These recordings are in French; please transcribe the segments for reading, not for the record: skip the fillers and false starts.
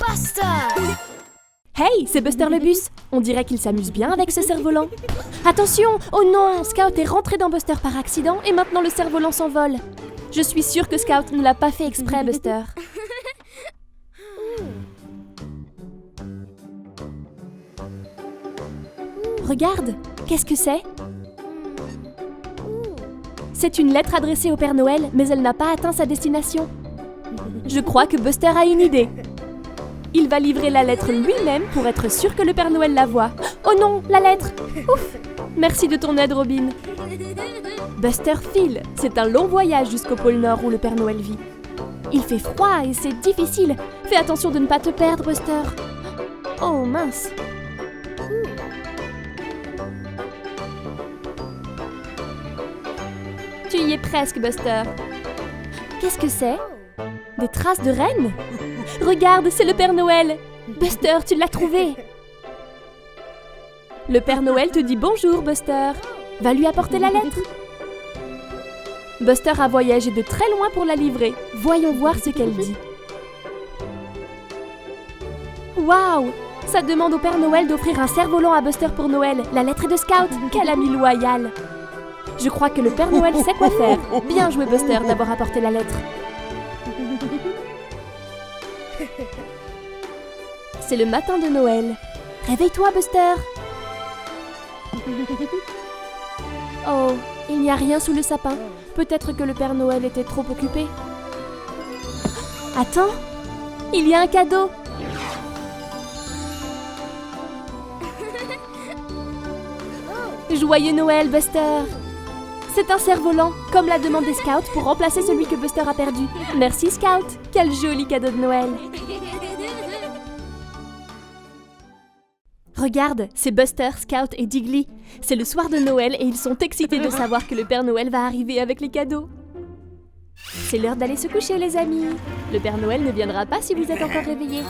Buster! Hey, c'est Buster le bus. On dirait qu'il s'amuse bien avec ce cerf-volant. Attention! Oh non! Scout est rentré dans Buster par accident et maintenant le cerf-volant s'envole. Je suis sûre que Scout ne l'a pas fait exprès, Buster. Regarde! Qu'est-ce que c'est? C'est une lettre adressée au Père Noël, mais elle n'a pas atteint sa destination. Je crois que Buster a une idée. Il va livrer la lettre lui-même pour être sûr que le Père Noël la voit. Oh non, la lettre! Ouf! Merci de ton aide, Robin. Buster file. C'est un long voyage jusqu'au pôle Nord où le Père Noël vit. Il fait froid et c'est difficile. Fais attention de ne pas te perdre, Buster. Oh mince! Tu y es presque, Buster. Qu'est-ce que c'est? Des traces de rennes? Regarde, c'est le Père Noël! Buster, tu l'as trouvé! Le Père Noël te dit bonjour, Buster. Va lui apporter la lettre. Buster a voyagé de très loin pour la livrer. Voyons voir ce qu'elle dit. Waouh! Ça demande au Père Noël d'offrir un cerf-volant à Buster pour Noël. La lettre est de Scout. Quel ami loyal! Je crois que le Père Noël sait quoi faire. Bien joué, Buster, d'avoir apporté la lettre. C'est le matin de Noël. Réveille-toi, Buster. Oh, il n'y a rien sous le sapin. Peut-être que le Père Noël était trop occupé. Attends, il y a un cadeau. Joyeux Noël, Buster. C'est un cerf-volant, comme l'a demandé Scout pour remplacer celui que Buster a perdu. Merci, Scout. Quel joli cadeau de Noël. Regarde, c'est Buster, Scout et Diggly. C'est le soir de Noël et ils sont excités de savoir que le Père Noël va arriver avec les cadeaux. C'est l'heure d'aller se coucher, les amis. Le Père Noël ne viendra pas si vous êtes encore réveillés.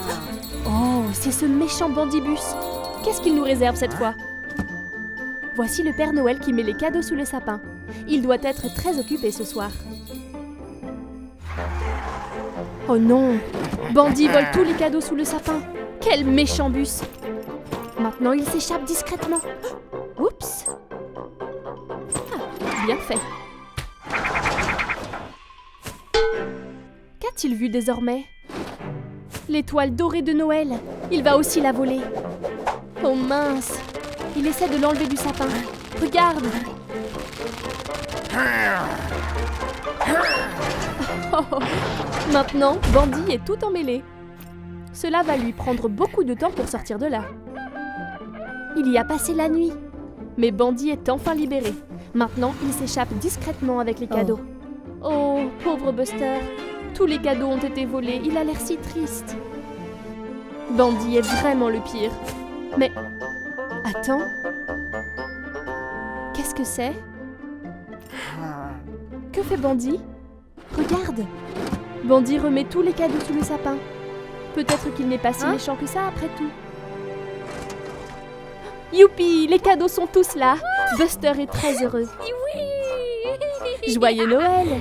Oh, c'est ce méchant bandibus. Qu'est-ce qu'il nous réserve cette fois? Voici le Père Noël qui met les cadeaux sous le sapin. Il doit être très occupé ce soir. Oh non! Bandit vole tous les cadeaux sous le sapin. Quel méchant bus! Maintenant, il s'échappe discrètement. Oups! Ah, bien fait. Qu'a-t-il vu désormais? L'étoile dorée de Noël. Il va aussi la voler. Oh mince! Il essaie de l'enlever du sapin. Regarde! Oh, maintenant, Bandit est tout emmêlé. Cela va lui prendre beaucoup de temps pour sortir de là. Il y a passé la nuit. Mais Bandit est enfin libéré. Maintenant, il s'échappe discrètement avec les cadeaux. Oh, pauvre Buster. Tous les cadeaux ont été volés. Il a l'air si triste. Bandit est vraiment le pire. Mais... attends. Qu'est-ce que c'est? Que fait Bandit? Regarde! Bandit remet tous les cadeaux sous le sapin. Peut-être qu'il n'est pas si méchant que ça après tout. Youpi! Les cadeaux sont tous là! Buster est très heureux. Joyeux Noël!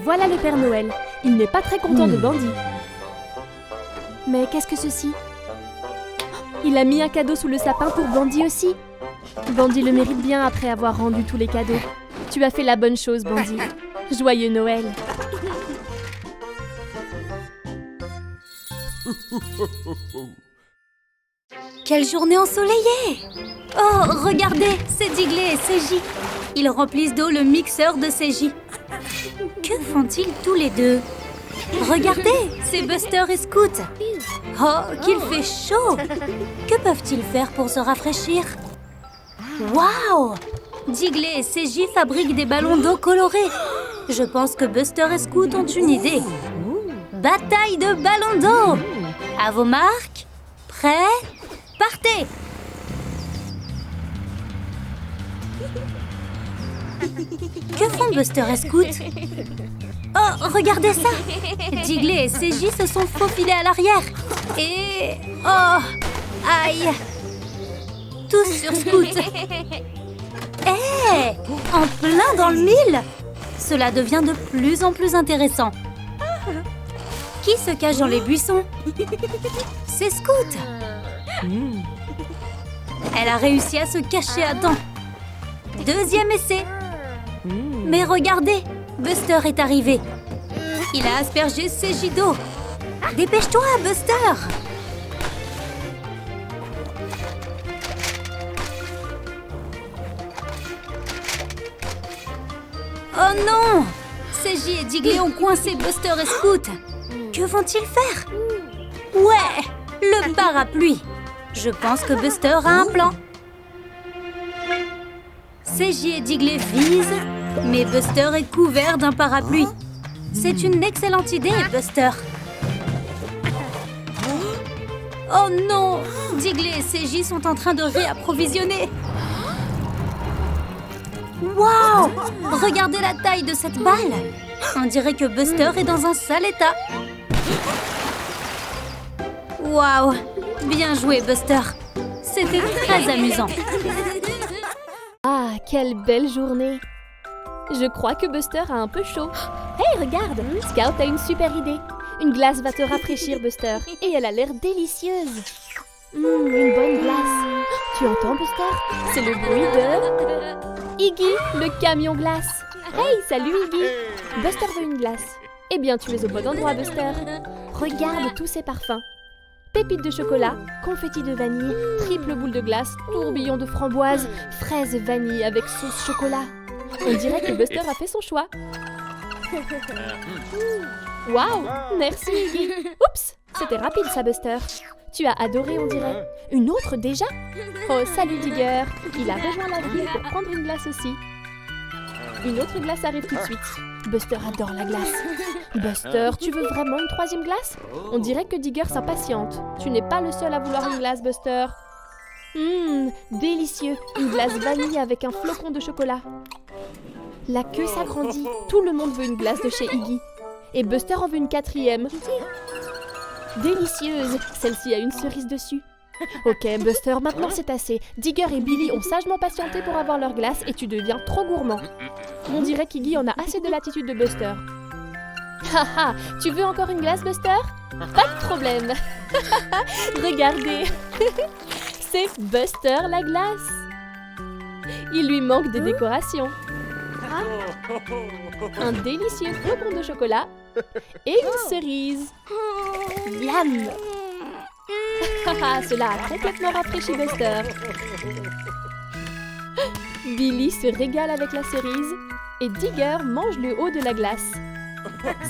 Voilà le Père Noël. Il n'est pas très content de Bandit. Mais qu'est-ce que ceci? Il a mis un cadeau sous le sapin pour Bandit aussi. Bandit le mérite bien après avoir rendu tous les cadeaux. Tu as fait la bonne chose, Bandit. Joyeux Noël. Quelle journée ensoleillée! Oh, regardez, c'est Diggly et CJ. Ils remplissent d'eau le mixeur de CJ. Que font-ils tous les deux? Regardez, c'est Buster et Scout. Oh, qu'il fait chaud! Que peuvent-ils faire pour se rafraîchir? Waouh! Diggly et CJ fabriquent des ballons d'eau colorés. Je pense que Buster et Scout ont une idée. Bataille de ballons d'eau! À vos marques, prêts, partez! Que font Buster et Scout? Oh, regardez ça! Diggly et CJ se sont faufilés à l'arrière. Et... oh! Aïe! Tous sur Scout. Hé! En plein dans le mille! Cela devient de plus en plus intéressant. Qui se cache dans les buissons? C'est Scout. Elle a réussi à se cacher à temps. Deuxième essai. Mais regardez, Buster est arrivé. Il a aspergé Seiji d'eau. Dépêche-toi, Buster! Oh non! Seiji et Digley ont coincé Buster et Scout. Que vont-ils faire? Ouais! Le parapluie! Je pense que Buster a un plan. Seiji et Digley visent, mais Buster est couvert d'un parapluie. C'est une excellente idée, Buster. Oh non! Digley et Seiji sont en train de réapprovisionner. Waouh! Regardez la taille de cette balle! On dirait que Buster est dans un sale état. Waouh! Bien joué, Buster. C'était très amusant. Ah, quelle belle journée! Je crois que Buster a un peu chaud. Hey, regarde! Scout a une super idée. Une glace va te rafraîchir, Buster. Et elle a l'air délicieuse. Une bonne glace. Tu entends, Buster? C'est le bruit de... Iggy, le camion glace. Hey, salut Iggy! Buster veut une glace. Eh bien, tu es au bon endroit, Buster. Regarde tous ces parfums. Pépites de chocolat, confetti de vanille, triple boule de glace, tourbillon de framboise, fraises vanille avec sauce chocolat. On dirait que Buster a fait son choix. Waouh! Merci Iggy! Oups! C'était rapide ça, Buster. Tu as adoré, on dirait. Une autre déjà? Oh, salut Digger! Il a rejoint la ville pour prendre une glace aussi. Une autre glace arrive tout de suite. Buster adore la glace. Buster, tu veux vraiment une troisième glace? On dirait que Digger s'impatiente. Tu n'es pas le seul à vouloir une glace, Buster. Délicieux. Une glace vanille avec un flocon de chocolat. La queue s'agrandit. Tout le monde veut une glace de chez Iggy. Et Buster en veut une quatrième. Délicieuse. Celle-ci a une cerise dessus. Ok, Buster, maintenant c'est assez. Digger et Billy ont sagement patienté pour avoir leur glace et tu deviens trop gourmand. On dirait qu'Iggy en a assez de l'attitude de Buster. Haha, tu veux encore une glace, Buster? Pas de problème. Regardez. C'est Buster la glace. Il lui manque des décorations. Un délicieux flocon de chocolat et une cerise. Miam! Cela a complètement rafraîchi Buster. Billy se régale avec la cerise et Digger mange le haut de la glace.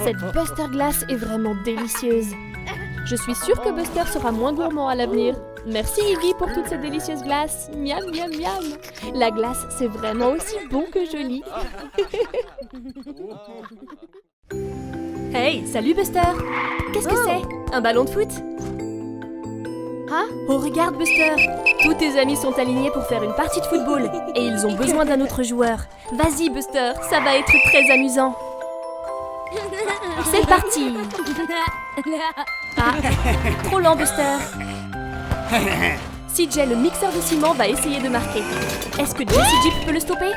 Cette Buster glace est vraiment délicieuse. Je suis sûre que Buster sera moins gourmand à l'avenir. Merci Iggy pour toutes ces délicieuses glaces. Miam, miam, miam. La glace, c'est vraiment aussi bon que joli. Hey, salut Buster. Qu'est-ce que c'est? Un ballon de foot? Hein? Oh, regarde Buster. Tous tes amis sont alignés pour faire une partie de football. Et ils ont besoin d'un autre joueur. Vas-y Buster, ça va être très amusant. C'est parti. Ah, trop lent Buster. CJ, le mixeur de ciment, va essayer de marquer. Est-ce que Jessie Jeep peut le stopper?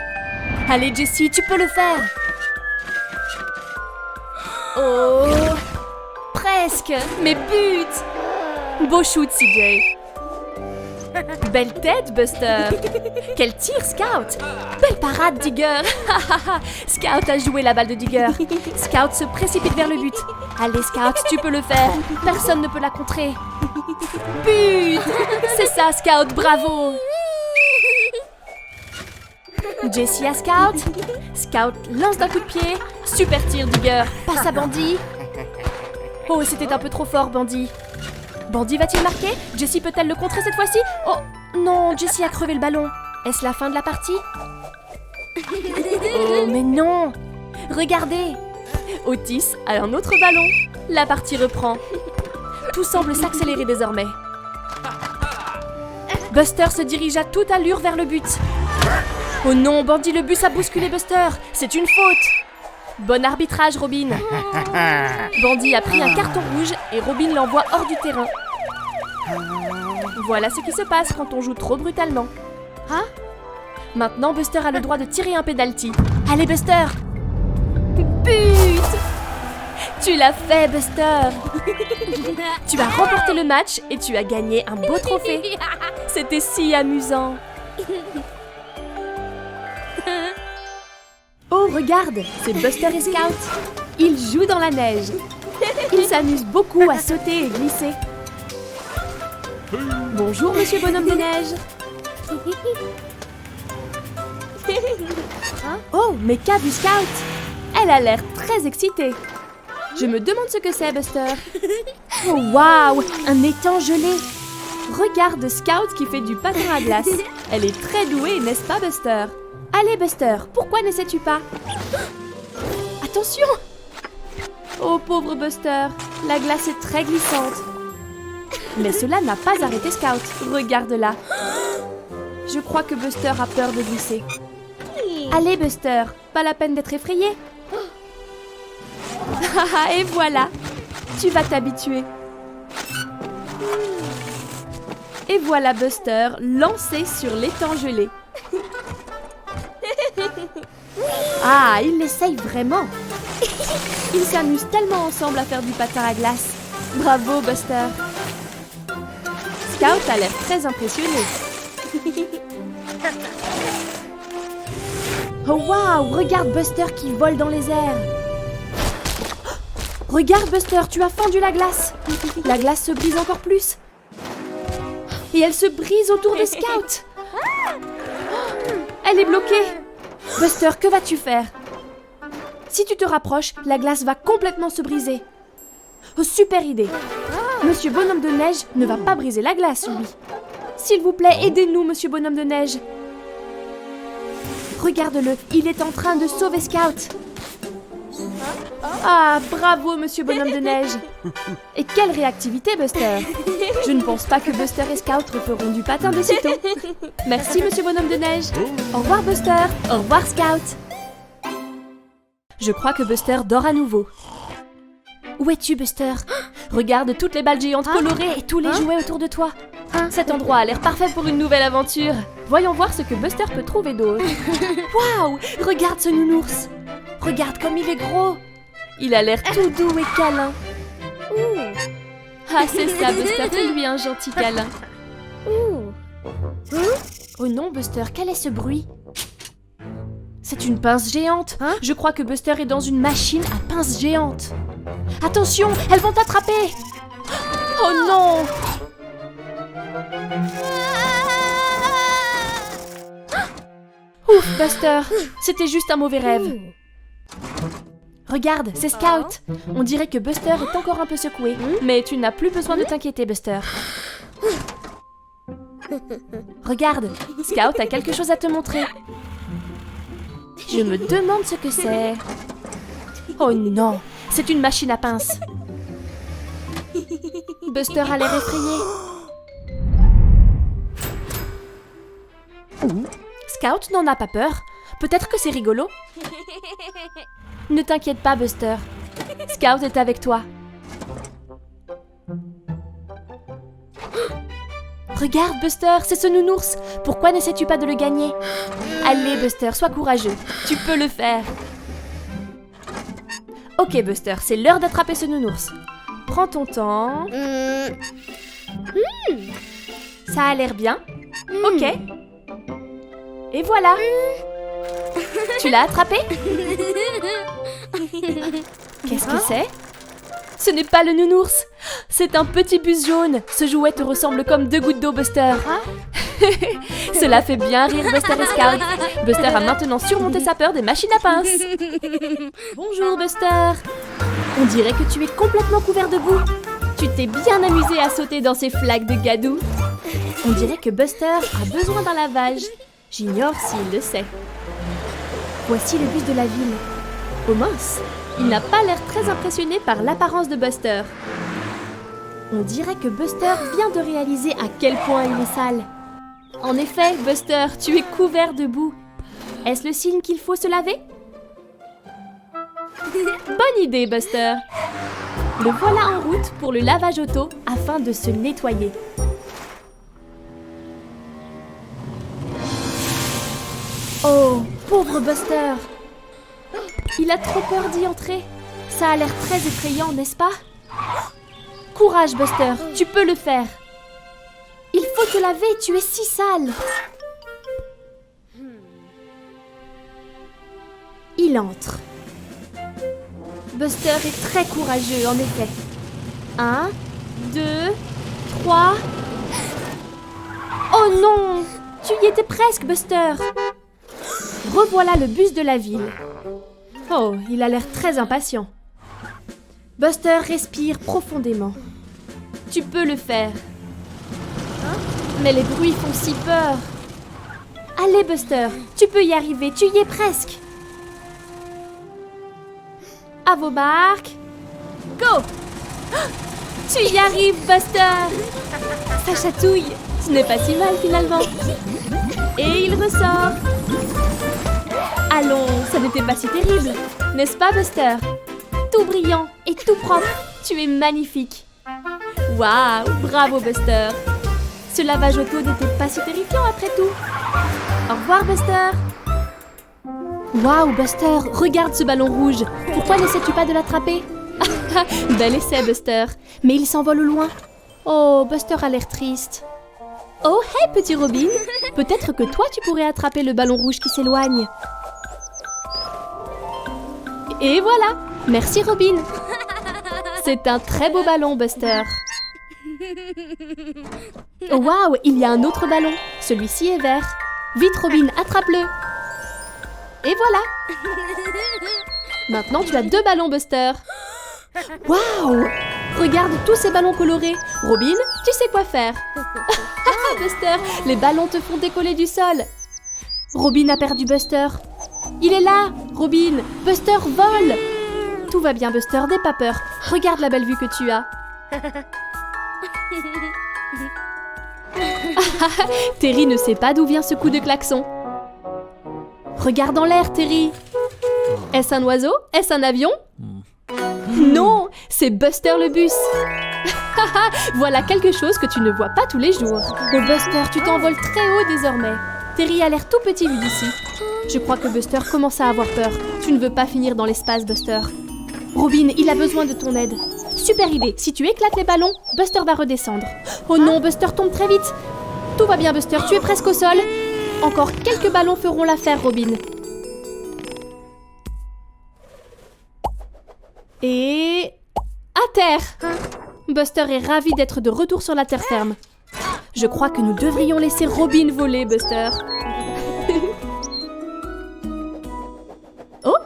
Allez Jessie, tu peux le faire. Oh, presque. Mais but. Beau shoot CJ. Belle tête Buster. Quel tir Scout. Belle parade Digger. Scout a joué la balle de Digger. Scout se précipite vers le but. Allez Scout, tu peux le faire. Personne ne peut la contrer. But. C'est ça Scout, bravo. Jessie à Scout. Scout lance d'un coup de pied. Super tir Digger. Passe à Bandy. Oh, c'était un peu trop fort Bandy. Bandy va-t-il marquer? Jessie peut-elle le contrer cette fois-ci? Oh non, Jessie a crevé le ballon. Est-ce la fin de la partie? Oh mais non! Regardez! Otis a un autre ballon. La partie reprend. Tout semble s'accélérer désormais. Buster se dirige à toute allure vers le but. Oh non, Bandy, le bus a bousculé Buster. C'est une faute. Bon arbitrage, Robin. Bandy a pris un carton rouge et Robin l'envoie hors du terrain. Voilà ce qui se passe quand on joue trop brutalement. Hein? Maintenant, Buster a le droit de tirer un penalty. Allez, Buster! but! Tu l'as fait, Buster! Tu as remporté le match et tu as gagné un beau trophée. C'était si amusant. Oh, regarde, c'est Buster et Scout. Ils jouent dans la neige. Ils s'amusent beaucoup à sauter et glisser. Bonjour, monsieur bonhomme de neige. Oh, mais qu'a vu Scout? Elle a l'air très excitée. Je me demande ce que c'est, Buster. Oh, waouh, un étang gelé. Regarde Scout qui fait du patin à glace. Elle est très douée, n'est-ce pas, Buster? Allez, Buster, pourquoi n'essaies-tu pas? Attention! Oh, pauvre Buster, la glace est très glissante. Mais cela n'a pas arrêté Scout. Regarde-la. Je crois que Buster a peur de glisser. Allez, Buster, pas la peine d'être effrayé. Et voilà, tu vas t'habituer. Et voilà Buster lancé sur l'étang gelé. Ah, il l'essaye vraiment. Ils s'amusent tellement ensemble à faire du patin à glace. Bravo Buster. Scout a l'air très impressionné. Oh waouh, regarde Buster qui vole dans les airs. Regarde Buster, tu as fendu la glace. La glace se brise encore plus. Et elle se brise autour de Scout. Elle est bloquée. Buster, que vas-tu faire? Si tu te rapproches, la glace va complètement se briser. Oh, super idée. Monsieur Bonhomme de Neige ne va pas briser la glace, lui. S'il vous plaît, aidez-nous, Monsieur Bonhomme de Neige. Regarde-le, il est en train de sauver Scout. Ah, bravo, Monsieur Bonhomme de Neige. Et quelle réactivité, Buster. Je ne pense pas que Buster et Scout referont du patin de sitôt. Merci, Monsieur Bonhomme de Neige. Au revoir, Buster. Au revoir, Scout. Je crois que Buster dort à nouveau. Où es-tu, Buster? Regarde toutes les balles géantes colorées et tous les jouets autour de toi. Cet endroit a l'air parfait pour une nouvelle aventure. Voyons voir ce que Buster peut trouver d'autre. Waouh! Regarde ce nounours. Regarde comme il est gros. Il a l'air tout doux et câlin. Ah, c'est ça, Buster. Fais-lui un gentil câlin. Oh non, Buster, quel est ce bruit? C'est une pince géante. Je crois que Buster est dans une machine à pince géante. Attention, elles vont t'attraper. Oh non! Ouf, Buster, c'était juste un mauvais rêve. Regarde, c'est Scout. On dirait que Buster est encore un peu secoué. Mais tu n'as plus besoin de t'inquiéter, Buster. Regarde, Scout a quelque chose à te montrer. Je me demande ce que c'est. Oh non, c'est une machine à pince. Buster a l'air effrayé. Scout n'en a pas peur. Peut-être que c'est rigolo. Ne t'inquiète pas, Buster. Scout est avec toi. Regarde, Buster, c'est ce nounours. Pourquoi n'essaies-tu pas de le gagner? Allez, Buster, sois courageux. Tu peux le faire. Ok, Buster, c'est l'heure d'attraper ce nounours. Prends ton temps. Ça a l'air bien. Ok. Et voilà. Tu l'as attrapé? Qu'est-ce que c'est? Ce n'est pas le nounours. C'est un petit bus jaune. Ce jouet te ressemble comme 2 gouttes d'eau, Buster. Cela fait bien rire Buster et Scout. Buster a maintenant surmonté sa peur des machines à pince. Bonjour, Buster. On dirait que tu es complètement couvert de boue. Tu t'es bien amusé à sauter dans ces flaques de gadou. On dirait que Buster a besoin d'un lavage. J'ignore s'il le sait. Voici le bus de la ville. Oh mince, il n'a pas l'air très impressionné par l'apparence de Buster. On dirait que Buster vient de réaliser à quel point il est sale. En effet, Buster, tu es couvert de boue. Est-ce le signe qu'il faut se laver? Bonne idée, Buster. Le voilà en route pour le lavage auto afin de se nettoyer. Oh, pauvre Buster. Il a trop peur d'y entrer. Ça a l'air très effrayant, n'est-ce pas? Courage, Buster, tu peux le faire. Il faut te laver, tu es si sale. Il entre. Buster est très courageux, en effet. 1, 2, 3... Oh non! Tu y étais presque, Buster! Revoilà le bus de la ville. Oh, il a l'air très impatient. Buster respire profondément. Tu peux le faire. Mais les bruits font si peur. Allez, Buster, tu peux y arriver, tu y es presque. À vos marques. Go! Tu y arrives, Buster! Ça chatouille. Ce n'est pas si mal finalement. Et il ressort. Allons, ça n'était pas si terrible. N'est-ce pas, Buster? Tout brillant et tout propre. Tu es magnifique. Waouh, bravo, Buster. Ce lavage auto n'était pas si terrifiant après tout. Au revoir, Buster. Waouh, Buster, regarde ce ballon rouge. Pourquoi n'essaies-tu pas de l'attraper? Bel essai, Buster. Mais il s'envole au loin. Oh, Buster a l'air triste. Oh, hey, petit Robin. Peut-être que toi, tu pourrais attraper le ballon rouge qui s'éloigne. Et voilà. Merci, Robin. C'est un très beau ballon, Buster. Oh, waouh, il y a un autre ballon. Celui-ci est vert. Vite, Robin, attrape-le. Et voilà. Maintenant, tu as 2 ballons, Buster. Waouh! Regarde tous ces ballons colorés. Robin, tu sais quoi faire. Buster, les ballons te font décoller du sol. Robin a perdu Buster. Il est là, Robin. Buster vole. Tout va bien, Buster, n'aie pas peur. Regarde la belle vue que tu as. Terry ne sait pas d'où vient ce coup de klaxon. Regarde en l'air, Terry. Est-ce un oiseau? Est-ce un avion? Non, c'est Buster le bus. Voilà quelque chose que tu ne vois pas tous les jours. Oh Buster, tu t'envoles très haut désormais. Terry a l'air tout petit vu d'ici. Je crois que Buster commence à avoir peur. Tu ne veux pas finir dans l'espace, Buster. Robin, il a besoin de ton aide. Super idée, si tu éclates les ballons, Buster va redescendre. Oh non, Buster tombe très vite. Tout va bien, Buster, tu es presque au sol. Encore quelques ballons feront l'affaire, Robin. Et... à terre! Buster est ravi d'être de retour sur la terre ferme. Je crois que nous devrions laisser Robin voler, Buster. Oh!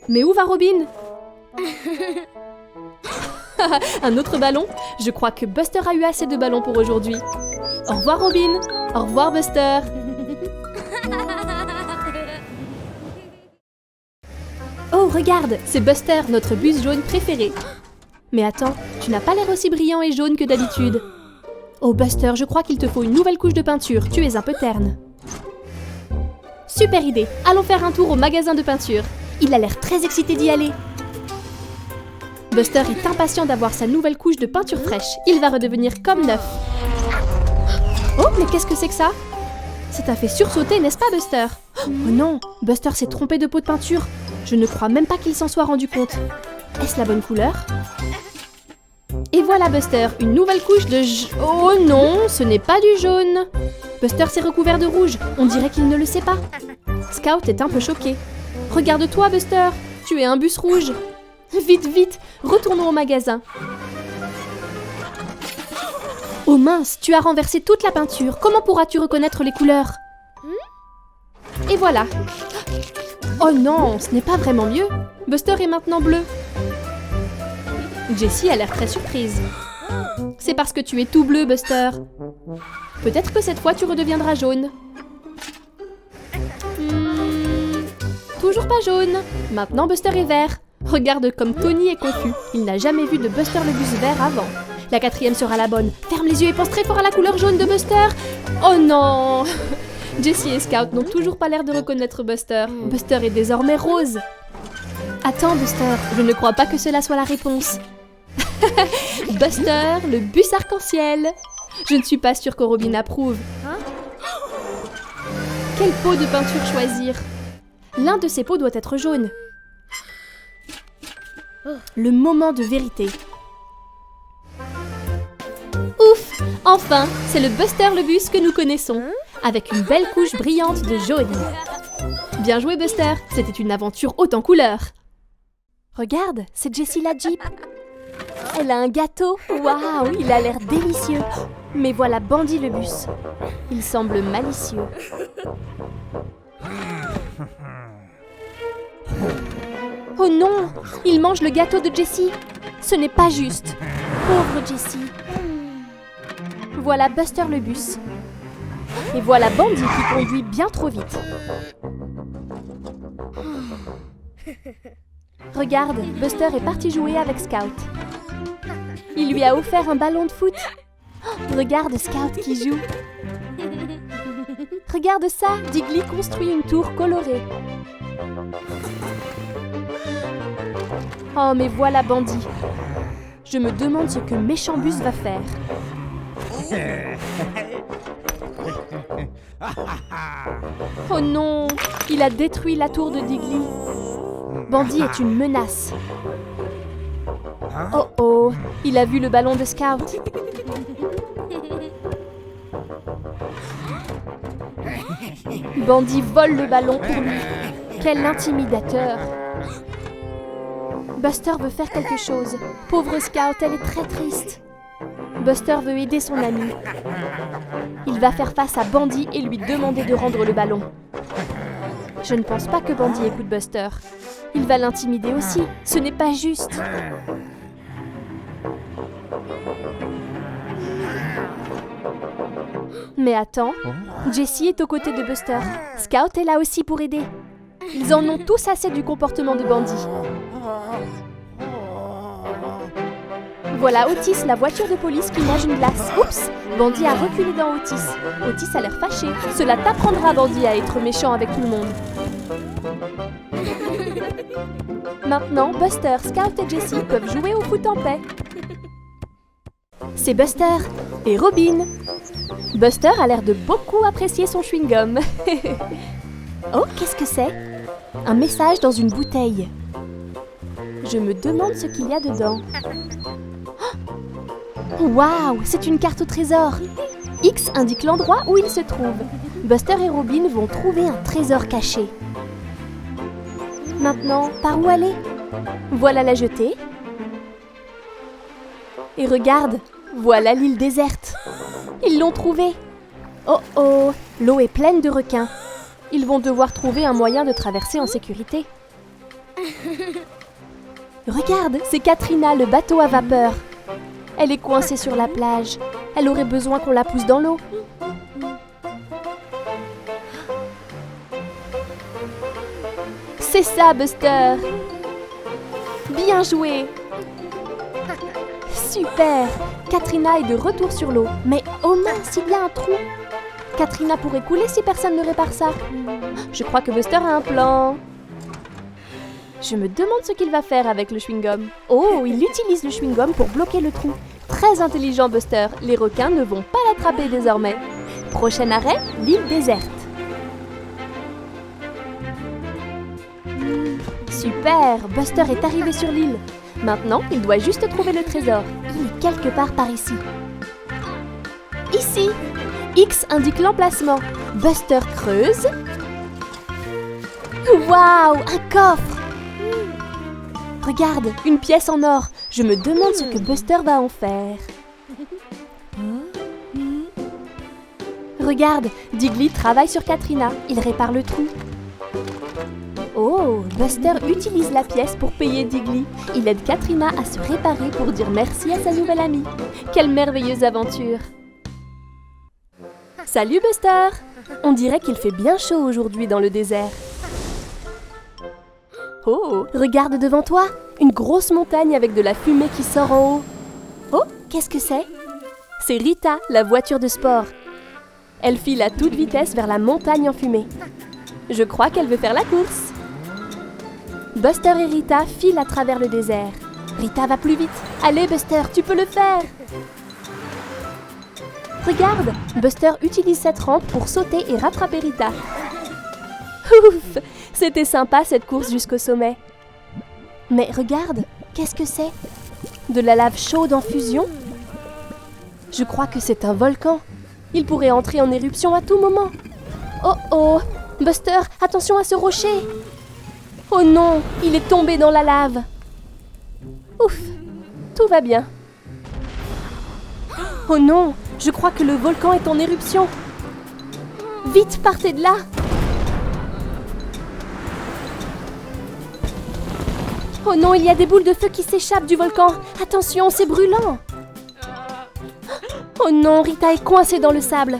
Mais où va Robin? Un autre ballon? Je crois que Buster a eu assez de ballons pour aujourd'hui. Au revoir, Robin. Au revoir, Buster. Oh, regarde, c'est Buster, notre bus jaune préféré. Mais attends, tu n'as pas l'air aussi brillant et jaune que d'habitude. Oh, Buster, je crois qu'il te faut une nouvelle couche de peinture. Tu es un peu terne. Super idée. Allons faire un tour au magasin de peinture. Il a l'air très excité d'y aller. Buster est impatient d'avoir sa nouvelle couche de peinture fraîche. Il va redevenir comme neuf. Oh, mais qu'est-ce que c'est que ça? Ça t'a fait sursauter, n'est-ce pas, Buster? Oh non, Buster s'est trompé de pot de peinture. Je ne crois même pas qu'il s'en soit rendu compte. Est-ce la bonne couleur? Et voilà, Buster, une nouvelle couche de oh non, ce n'est pas du jaune. Buster s'est recouvert de rouge. On dirait qu'il ne le sait pas. Scout est un peu choqué. Regarde-toi, Buster, tu es un bus rouge. Vite, vite, retournons au magasin. Oh mince, tu as renversé toute la peinture. Comment pourras-tu reconnaître les couleurs? Et voilà. Oh non, ce n'est pas vraiment mieux. Buster est maintenant bleu. Jessie a l'air très surprise. C'est parce que tu es tout bleu, Buster. Peut-être que cette fois tu redeviendras jaune. Toujours pas jaune. Maintenant Buster est vert. Regarde comme Tony est confus. Il n'a jamais vu de Buster le bus vert avant. La 4e sera la bonne. Ferme les yeux et pense très fort à la couleur jaune de Buster. Oh non! Jessie et Scout n'ont toujours pas l'air de reconnaître Buster. Buster est désormais rose. Attends, Buster, je ne crois pas que cela soit la réponse. Buster, le bus arc-en-ciel. Je ne suis pas sûre que Robin approuve. Quel pot de peinture choisir? L'un de ces pots doit être jaune. Le moment de vérité. Ouf! Enfin, c'est le Buster le bus que nous connaissons, avec une belle couche brillante de jaune. Bien joué Buster, c'était une aventure haute en couleurs. Regarde, c'est Jessie la Jeep. Elle a un gâteau. Waouh, il a l'air délicieux. Mais voilà Bandy le bus. Il semble malicieux. Oh non, il mange le gâteau de Jessie. Ce n'est pas juste. Pauvre Jessie. Voilà Buster le bus. Et voilà Bandy qui conduit bien trop vite. Regarde, Buster est parti jouer avec Scout. Il lui a offert un ballon de foot. Oh, regarde Scout qui joue. Regarde ça, Diggly construit une tour colorée. Oh, mais voilà Bandy. Je me demande ce que Méchant Bus va faire. Oh non, il a détruit la tour de Diggly. Bandy est une menace. Oh oh, il a vu le ballon de Scout. Bandy vole le ballon pour lui. Quel intimidateur. Buster veut faire quelque chose. Pauvre Scout, elle est très triste. Buster veut aider son ami. Il va faire face à Bandy et lui demander de rendre le ballon. Je ne pense pas que Bandy écoute Buster. Il va l'intimider aussi. Ce n'est pas juste. Mais attends, Jessie est aux côtés de Buster. Scout est là aussi pour aider. Ils en ont tous assez du comportement de Bandy. Voilà Otis, la voiture de police qui nage une glace. Oups, Bandy a reculé dans Otis. Otis a l'air fâché. Cela t'apprendra, Bandy, à être méchant avec tout le monde. Maintenant, Buster, Scout et Jessie peuvent jouer au foot en paix. C'est Buster et Robin. Buster a l'air de beaucoup apprécier son chewing-gum. Oh, qu'est-ce que c'est? Un message dans une bouteille. Je me demande ce qu'il y a dedans. Waouh, c'est une carte au trésor. X indique l'endroit où il se trouve. Buster et Robin vont trouver un trésor caché. Maintenant, par où aller? Voilà la jetée. Et regarde, voilà l'île déserte. Ils l'ont trouvée. Oh oh, l'eau est pleine de requins. Ils vont devoir trouver un moyen de traverser en sécurité. Regarde, c'est Katrina, le bateau à vapeur. Elle est coincée sur la plage. Elle aurait besoin qu'on la pousse dans l'eau. C'est ça, Buster. Bien joué. Super. Katrina est de retour sur l'eau. Mais oh mince, il y a un trou. Katrina pourrait couler si personne ne répare ça. Je crois que Buster a un plan. Je me demande ce qu'il va faire avec le chewing-gum. Oh, il utilise le chewing-gum pour bloquer le trou. Très intelligent, Buster. Les requins ne vont pas l'attraper désormais. Prochain arrêt, l'île déserte. Super, Buster est arrivé sur l'île. Maintenant, il doit juste trouver le trésor. Il est quelque part par ici. Ici. X indique l'emplacement. Buster creuse. Waouh, un coffre! Regarde, une pièce en or. Je me demande ce que Buster va en faire. Regarde, Diggly travaille sur Katrina. Il répare le trou. Oh, Buster utilise la pièce pour payer Diggly. Il aide Katrina à se réparer pour dire merci à sa nouvelle amie. Quelle merveilleuse aventure! Salut Buster! On dirait qu'il fait bien chaud aujourd'hui dans le désert. Oh, regarde devant toi! Une grosse montagne avec de la fumée qui sort en haut. Oh, qu'est-ce que c'est? C'est Rita, la voiture de sport. Elle file à toute vitesse vers la montagne en fumée. Je crois qu'elle veut faire la course. Buster et Rita filent à travers le désert. Rita va plus vite. Allez Buster, tu peux le faire! Regarde, Buster utilise cette rampe pour sauter et rattraper Rita. Ouf! C'était sympa cette course jusqu'au sommet. Mais regarde, Qu'est-ce que c'est? De la lave chaude en fusion? Je crois que c'est un volcan. Il pourrait entrer en éruption à tout moment. Oh oh! Buster, attention à ce rocher! Oh non! Il est tombé dans la lave! Ouf! Tout va bien. Oh non! Je crois que le volcan est en éruption. Vite, partez de là! Oh non, il y a des boules de feu qui s'échappent du volcan. Attention, c'est brûlant. Oh non, Rita est coincée dans le sable.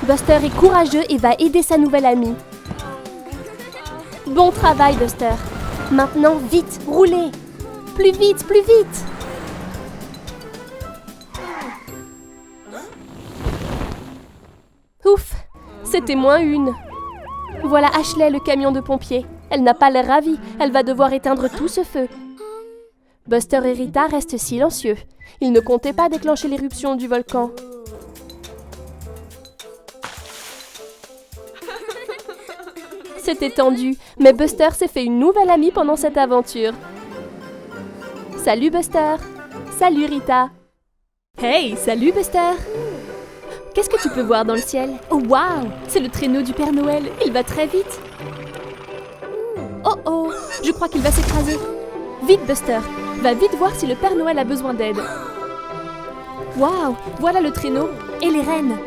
Buster est courageux et va aider sa nouvelle amie. Bon travail, Buster. Maintenant, vite, roulez. Plus vite, plus vite. Ouf, c'était -1. Voilà Ashley, le camion de pompiers. Elle n'a pas l'air ravie. Elle va devoir éteindre tout ce feu. Buster et Rita restent silencieux. Ils ne comptaient pas déclencher l'éruption du volcan. C'était tendu, mais Buster s'est fait une nouvelle amie pendant cette aventure. Salut Buster. Salut Rita. Hey, salut Buster. Qu'est-ce que tu peux voir dans le ciel? Oh waouh, c'est le traîneau du Père Noël. Il va très vite. Oh oh, je crois qu'il va s'écraser. Vite Buster, va vite voir si le Père Noël a besoin d'aide. Waouh, voilà le traîneau et les rennes.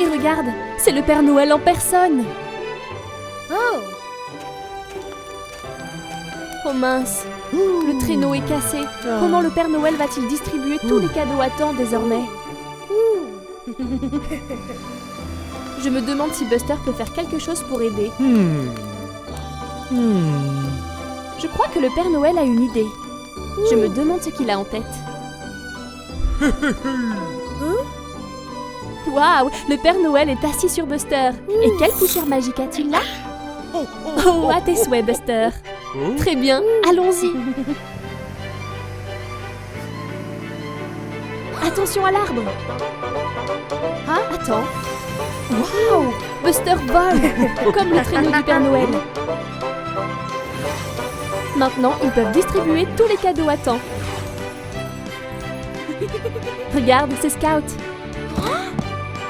Et regarde, c'est le Père Noël en personne. Oh! Oh mince, le traîneau est cassé. Comment le Père Noël va-t-il distribuer tous les cadeaux à temps désormais? Je me demande si Buster peut faire quelque chose pour aider. Je crois que le Père Noël a une idée. Je me demande ce qu'il a en tête. Waouh, le Père Noël est assis sur Buster. Et quelle poussière magique a-t-il là? Oh, à tes souhaits, Buster. Très bien, allons-y. Attention à l'arbre. Ah, attends. Waouh, Buster vole, comme le traîneau du Père Noël. Maintenant, ils peuvent distribuer tous les cadeaux à temps. Regarde, c'est Scout.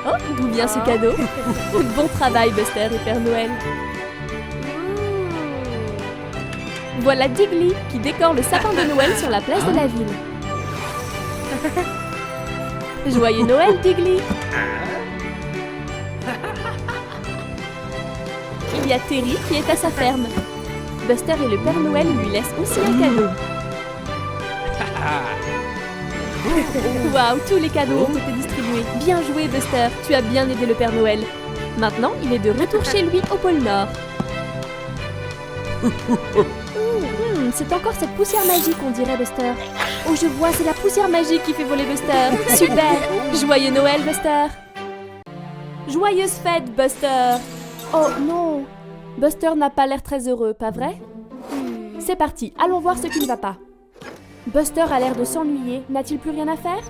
Oh, d'où vient ce cadeau? Bon travail, Buster et Père Noël. Voilà Diggly qui décore le sapin de Noël sur la place de la ville. Joyeux Noël, Diggly! Il y a Terry qui est à sa ferme. Buster et le Père Noël lui laissent aussi un cadeau. Waouh, tous les cadeaux ont été distribués. Bien joué, Buster, tu as bien aidé le Père Noël. Maintenant, il est de retour chez lui au pôle Nord. C'est encore cette poussière magique, on dirait, Buster. Oh, je vois, c'est la poussière magique qui fait voler Buster. Super! Joyeux Noël, Buster! Joyeuse fête, Buster! Oh non! Buster n'a pas l'air très heureux, pas vrai? C'est parti, allons voir ce qui ne va pas. Buster a l'air de s'ennuyer. N'a-t-il plus rien à faire?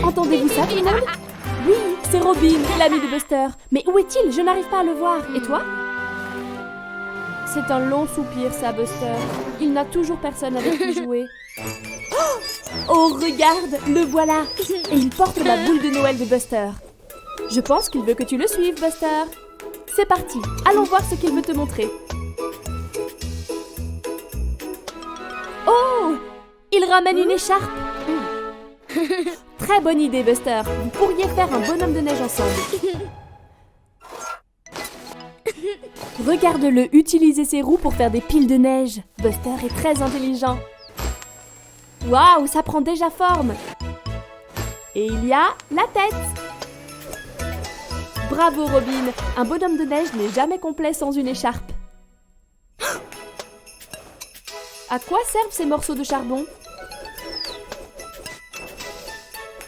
Entendez-vous ça, tout le monde? Oui, c'est Robin, l'ami de Buster. Mais où est-il? Je n'arrive pas à le voir. Et toi? C'est un long soupir, ça, Buster. Il n'a toujours personne avec qui jouer. Oh, regarde, le voilà. Et il porte la boule de Noël de Buster. Je pense qu'il veut que tu le suives, Buster. C'est parti, allons voir ce qu'il veut te montrer. Oh! Il ramène une écharpe. Très bonne idée, Buster. Vous pourriez faire un bonhomme de neige ensemble. Regarde-le utiliser ses roues pour faire des piles de neige. Buster est très intelligent. Waouh, ça prend déjà forme. Et il y a la tête. Bravo, Robin. Un bonhomme de neige n'est jamais complet sans une écharpe. À quoi servent ces morceaux de charbon?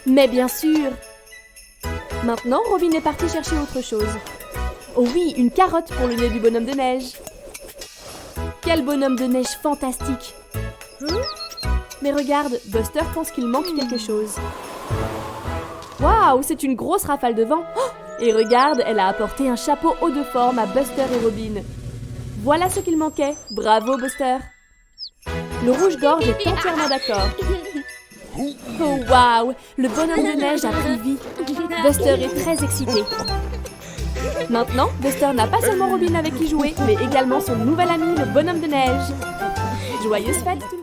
Mais bien sûr! Maintenant, Robin est parti chercher autre chose. Oh oui, une carotte pour le nez du bonhomme de neige. Quel bonhomme de neige fantastique! Mais regarde, Buster pense qu'il manque quelque chose. Waouh, c'est une grosse rafale de vent. Oh, Et regarde, elle a apporté un chapeau haut de forme à Buster et Robin. Voilà ce qu'il manquait. Bravo, Buster. Le rouge-gorge est entièrement d'accord. Oh waouh, le bonhomme de neige a pris vie. Buster est très excité. Maintenant, Buster n'a pas seulement Robin avec qui jouer, mais également son nouvel ami, le bonhomme de neige. Joyeuses fêtes tout le monde.